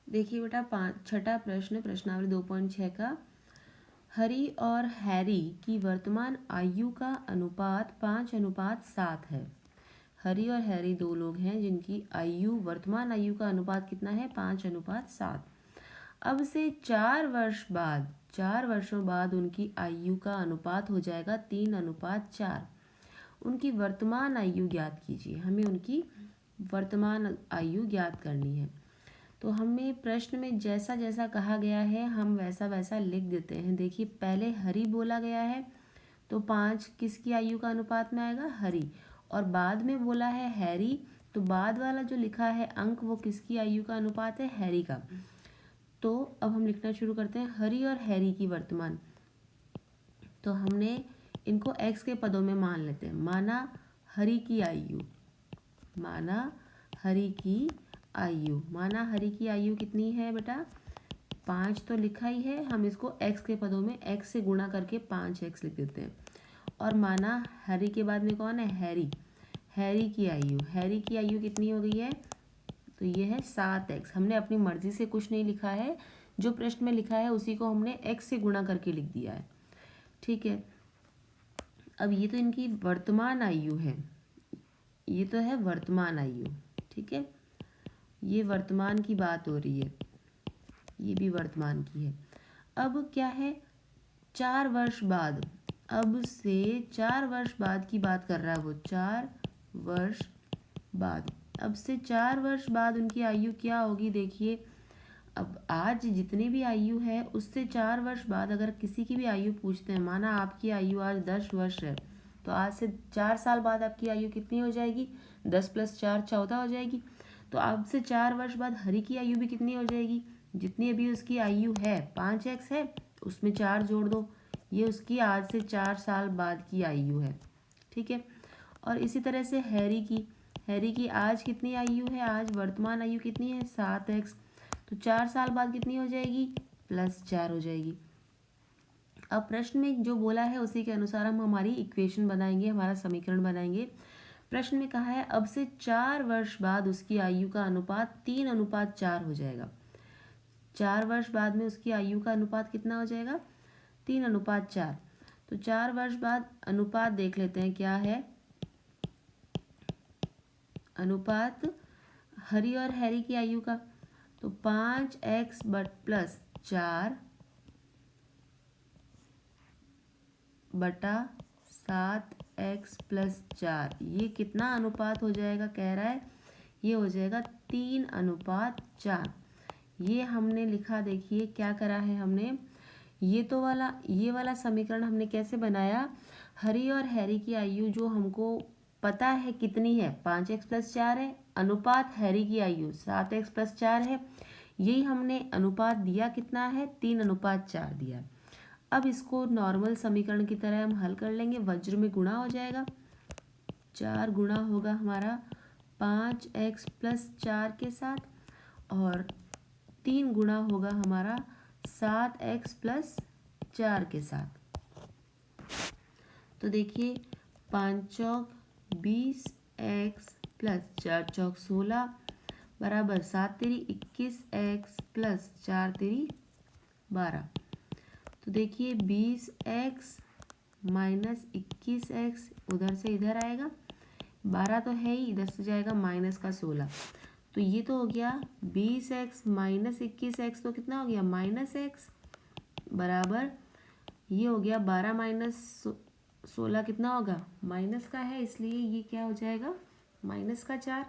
देखिए बेटा, छठा प्रश्न, प्रश्नावली 2.6 का, हरी और हैरी की वर्तमान आयु का अनुपात 5:7 है। हरी और हैरी दो लोग हैं जिनकी वर्तमान आयु का अनुपात कितना है? 5:7। अब से 4 वर्षों बाद उनकी आयु का अनुपात हो जाएगा 3:4। उनकी वर्तमान आयु ज्ञात कीजिए। हमें उनकी वर्तमान आयु ज्ञात करनी है। तो हमें प्रश्न में जैसा जैसा कहा गया है हम वैसा वैसा लिख देते हैं। देखिए, पहले हरी बोला गया है तो 5 किसकी आयु का अनुपात में आएगा? हरी। और बाद में बोला है हैरी, तो बाद वाला जो लिखा है अंक वो किसकी आयु का अनुपात है? हैरी का। तो अब हम लिखना शुरू करते हैं, हरी और हैरी की वर्तमान। तो हमने इनको x के पदों में मान लेते हैं। माना हरी की आयु, माना हरी की आयु, माना हरी की आयु कितनी है बेटा? 5 तो लिखा ही है, हम इसको x के पदों में x से गुणा करके 5x लिख देते हैं। और माना हरी के बाद में कौन है? हैरी। हैरी की आयु, हैरी की आयु कितनी हो गई है? तो ये है 7x। हमने अपनी मर्जी से कुछ नहीं लिखा है, जो प्रश्न में लिखा है उसी को हमने x से गुणा करके लिख दिया है। ठीक है, अब ये तो इनकी वर्तमान आयु है, ये तो है वर्तमान आयु। ठीक है, ये वर्तमान की बात हो रही है, ये भी वर्तमान की है। अब क्या है? 4 वर्ष बाद, अब से 4 वर्ष बाद की बात कर रहा है वो। 4 वर्ष बाद, अब से 4 वर्ष बाद उनकी आयु क्या होगी? देखिए, अब आज जितनी भी आयु है उससे 4 वर्ष बाद अगर किसी की भी आयु पूछते हैं, माना आपकी आयु आज 10 वर्ष है, तो आज से 4 साल बाद आपकी आयु कितनी हो जाएगी? 10 + 4 14 हो जाएगी। तो अब से 4 वर्ष बाद हरी की आयु भी कितनी हो जाएगी? जितनी अभी उसकी आयु है 5x है, उसमें 4 जोड़ दो, ये उसकी आज से 4 साल बाद की आयु है। ठीक है, और इसी तरह से हैरी की आज कितनी आयु है? आज वर्तमान आयु कितनी है? 7x। तो 4 साल बाद कितनी हो जाएगी? +4 हो जाएगी। अब प्रश्न में जो बोला है उसी के अनुसार हम हमारी इक्वेशन बनाएंगे, हमारा समीकरण बनाएंगे। प्रश्न में कहा है अब से 4 वर्ष बाद उसकी आयु का अनुपात 3:4 हो जाएगा। 4 वर्ष बाद में उसकी आयु का अनुपात कितना हो जाएगा? 3:4। तो 4 वर्ष बाद अनुपात देख लेते हैं क्या है। अनुपात हरी और हैरी की आयु का, तो 5x + 4 बटा 7x + 4, ये कितना अनुपात हो जाएगा? कह रहा है ये हो जाएगा 3:4। ये हमने लिखा, देखिए क्या करा है हमने, ये वाला समीकरण हमने कैसे बनाया? हरी और हैरी की आयु जो हमको पता है कितनी है, 5x + 4 है, अनुपात हैरी की आयु 7x + 4 है, यही हमने अनुपात दिया कितना है? 3:4 दिया। अब इसको नॉर्मल समीकरण की तरह हम हल कर लेंगे, वज्र में गुणा हो जाएगा, 4 गुणा होगा हमारा 5x + 4 के साथ, और 3 गुणा होगा हमारा 7x + 4 के साथ। तो देखिए, 5 चौक 20, x + 4 चौक 16 बराबर 7 तेरी 21, x + 4 तेरी 12। तो देखिए 20x - 21x उधर से इधर आएगा, 12 तो है ही, इधर से जाएगा -16। तो ये तो हो गया 20x - 21x, तो कितना हो गया? -x बराबर, ये हो गया 12 - 16 कितना होगा? माइनस का है, इसलिए ये क्या हो जाएगा? -4।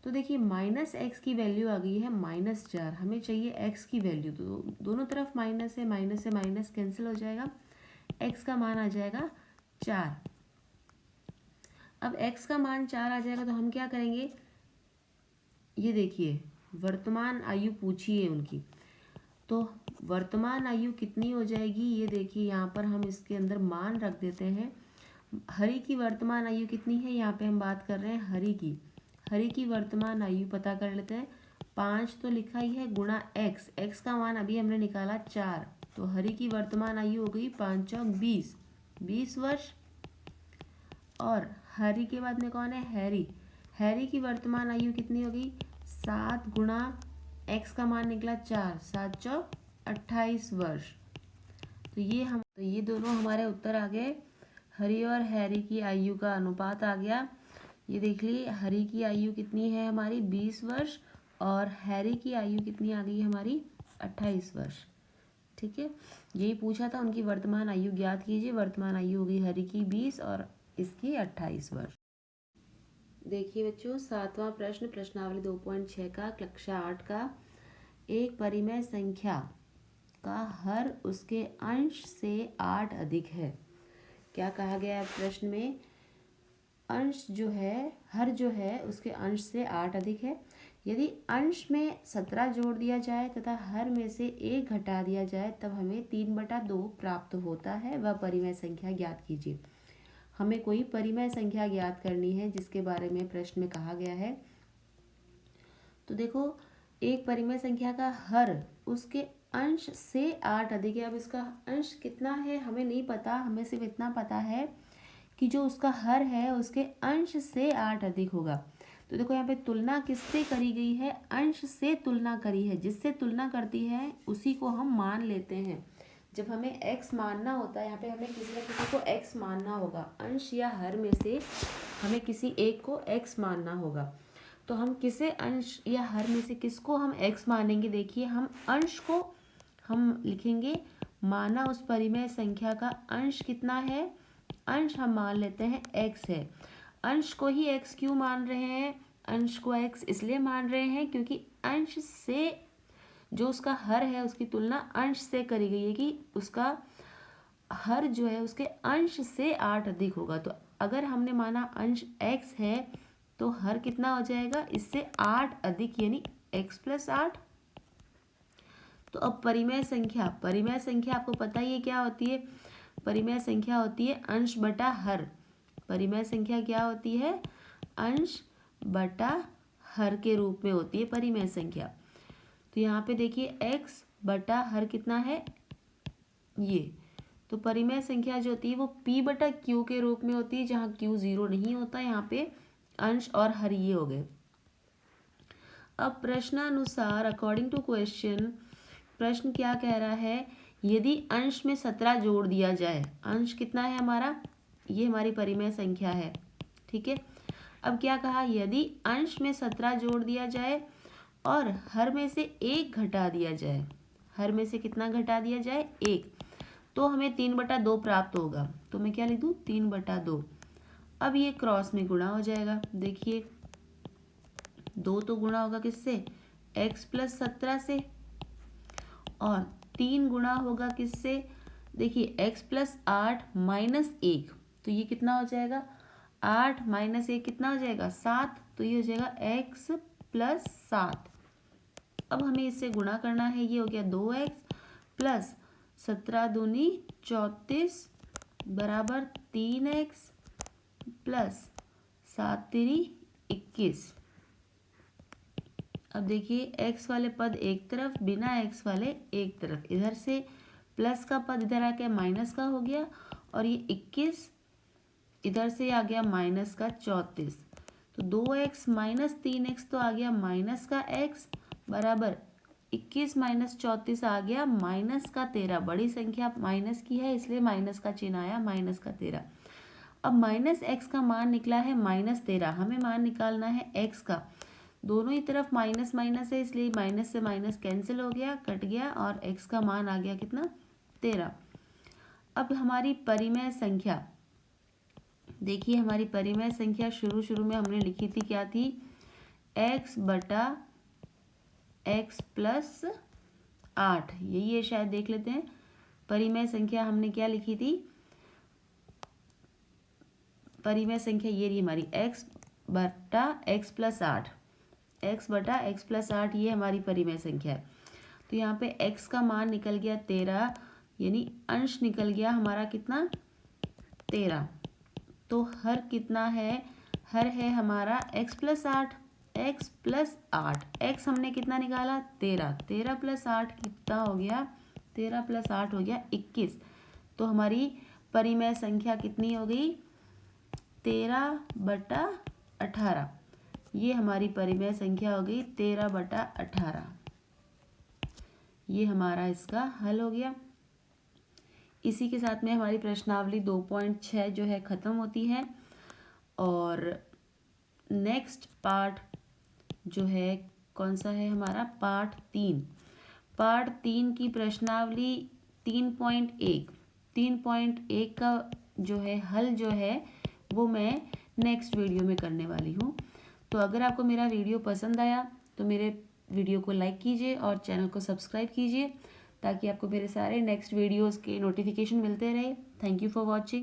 तो देखिए -x की वैल्यू आ गई है -4, हमें चाहिए x की वैल्यू, तो दोनों तरफ माइनस है, माइनस से माइनस कैंसिल हो जाएगा, x का मान आ जाएगा 4। अब x का मान 4 आ जाएगा तो हम क्या करेंगे? ये देखिए, वर्तमान आयु पूछी है उनकी, तो वर्तमान आयु कितनी हो जाएगी? ये देखिए, यहाँ पर हम इसके अंदर मान रख देते हैं। हरी की वर्तमान आयु कितनी है? यहाँ पे हम बात कर रहे हैं हरी की वर्तमान आयु पता कर लेते हैं। 5 तो लिखा ही है, गुणा x का मान अभी हमने निकाला 4, तो हरी की वर्तमान आयु हो गई 5 चौक 20 वर्ष। और हरी के बाद में कौन है? हैरी की वर्तमान आयु कितनी हो गई? 7 गुणा x का मान निकला 4, 7 चौक 28 वर्ष। तो ये दोनों हमारे उत्तर आ गए। हरी और हैरी की आयु का अनुपात आ गया। ये देख ली, हरी की आयु कितनी है हमारी 20 वर्ष और हैरी की आयु कितनी आ गई हमारी 28 वर्ष। ठीक है, यही पूछा था, उनकी वर्तमान आयु ज्ञात कीजिए। वर्तमान आयु होगी हरी की 20 और इसकी 28 वर्ष। देखिए बच्चों, 7वां प्रश्न प्रश्नावली 2.6 का कक्षा 8 का, एक परिमेय संख्या का हर उसके अंश से 8 अधिक है। क्या कहा गया है प्रश्न में? अंश जो है, हर जो है उसके अंश से 8 अधिक है। यदि अंश में 17 जोड़ दिया जाए तथा हर में से 1 घटा दिया जाए तब हमें 3/2 प्राप्त होता है। वह परिमेय संख्या ज्ञात कीजिए। हमें कोई परिमेय संख्या ज्ञात करनी है जिसके बारे में प्रश्न में कहा गया है। तो देखो, एक परिमेय संख्या का हर उसके अंश से 8 अधिक है। अब इसका अंश कितना है हमें नहीं पता, हमें सिर्फ इतना पता है कि जो उसका हर है उसके अंश से 8 अधिक होगा। तो देखो यहाँ पे तुलना किससे करी गई है? अंश से तुलना करी है। जिससे तुलना करती है उसी को हम मान लेते हैं। जब हमें x मानना होता है, यहाँ पे हमें किसी न किसी को x मानना होगा। अंश या हर में से हमें किसी एक को x मानना होगा। तो हम किसे अंश या हर में से किसको हम x मानेंगे? देखिए, हम अंश को हम लिखेंगे, माना उस परिमेय संख्या का अंश कितना है। अंश हम मान लेते हैं x है। अंश को ही x क्यों मान रहे हैं? अंश को x इसलिए मान रहे हैं क्योंकि अंश से जो उसका हर है उसकी तुलना अंश से करी गई है कि उसका हर जो है उसके अंश से 8 अधिक होगा। तो अगर हमने माना अंश x है तो हर कितना हो जाएगा? इससे 8 अधिक, यानी x + 8। तो अब परिमेय संख्या आपको पता ही है क्या होती है? परिमेय संख्या होती है अंश बटा हर। परिमेय संख्या क्या होती है? अंश बटा हर के रूप में होती है परिमेय संख्या। तो यहाँ पे देखिए x बटा हर कितना है? ये। तो परिमेय संख्या जो होती है वो p/q के रूप में होती है, जहाँ q 0 नहीं होता। यहाँ पे अंश और हर ये हो गए। अब प्रश्नानुसार अकॉर्डिंग टू क्वेश्चन, प्रश्न क्या कह रहा है? यदि अंश में 17 जोड़ दिया जाए, अंश कितना है हमारा? ये हमारी परिमेय संख्या है। ठीक है, अब क्या कहा? यदि अंश में 17 जोड़ दिया जाए और हर में से 1 घटा दिया जाए। हर में से कितना घटा दिया जाए? 1। तो हमें 3/2 प्राप्त होगा। तो मैं क्या लिख दूँ? 3/2। अब ये क्रॉस में गुणा हो जाएगा। देखिए, 2 तो गुणा होगा किससे? x + 17 से, और 3 गुणा होगा किससे? देखिए, x + 8 - 1। तो ये कितना हो जाएगा? 8 - 1 कितना हो जाएगा? 7। तो ये हो जाएगा x + 7। अब हमें इससे गुणा करना है। ये हो गया 2x + 17 दूनी 34 बराबर 3x + 7 तिरी 21। अब देखिए, x वाले पद एक तरफ, बिना x वाले एक तरफ। इधर से प्लस का पद इधर आ गया माइनस का हो गया, और ये 21 इधर से आ गया माइनस का 34। तो 2x - 3x तो आ गया माइनस का x बराबर 21 - 34 आ गया माइनस का 13। बड़ी संख्या माइनस की है इसलिए माइनस का चिन्ह आया, माइनस का 13। अब -x का मान निकला है -13। हमें मान निकालना है x का। दोनों ही तरफ माइनस माइनस है इसलिए माइनस से माइनस कैंसिल हो गया, कट गया, और x का मान आ गया कितना? 13। अब हमारी परिमेय संख्या देखिए, हमारी परिमेय संख्या शुरू में हमने लिखी थी, क्या थी? x बटा x + 8। यही है शायद, देख लेते हैं। परिमेय संख्या हमने क्या लिखी थी? परिमेय संख्या ये रही हमारी, x बटा x + 8। x बटा x + 8 ये हमारी परिमेय संख्या है। तो यहाँ पे x का मान निकल गया 13, यानी अंश निकल गया हमारा कितना? 13। तो हर कितना है? हर है हमारा x + 8। x + 8, x हमने कितना निकाला? 13। 13 + 8 कितना हो गया? 13 + 8 हो गया 21। तो हमारी परिमेय संख्या कितनी हो गई? 13/18। ये हमारी परिमेय संख्या हो गई 13/18। ये हमारा इसका हल हो गया। इसी के साथ में हमारी प्रश्नावली 2.6 जो है ख़त्म होती है। और नेक्स्ट पार्ट जो है कौन सा है हमारा, पार्ट 3। पार्ट 3 की प्रश्नावली 3.1 का जो है हल जो है वो मैं नेक्स्ट वीडियो में करने वाली हूँ। तो अगर आपको मेरा वीडियो पसंद आया तो मेरे वीडियो को लाइक कीजिए और चैनल को सब्सक्राइब कीजिए, ताकि आपको मेरे सारे नेक्स्ट वीडियोस के नोटिफिकेशन मिलते रहे। Thank you for watching.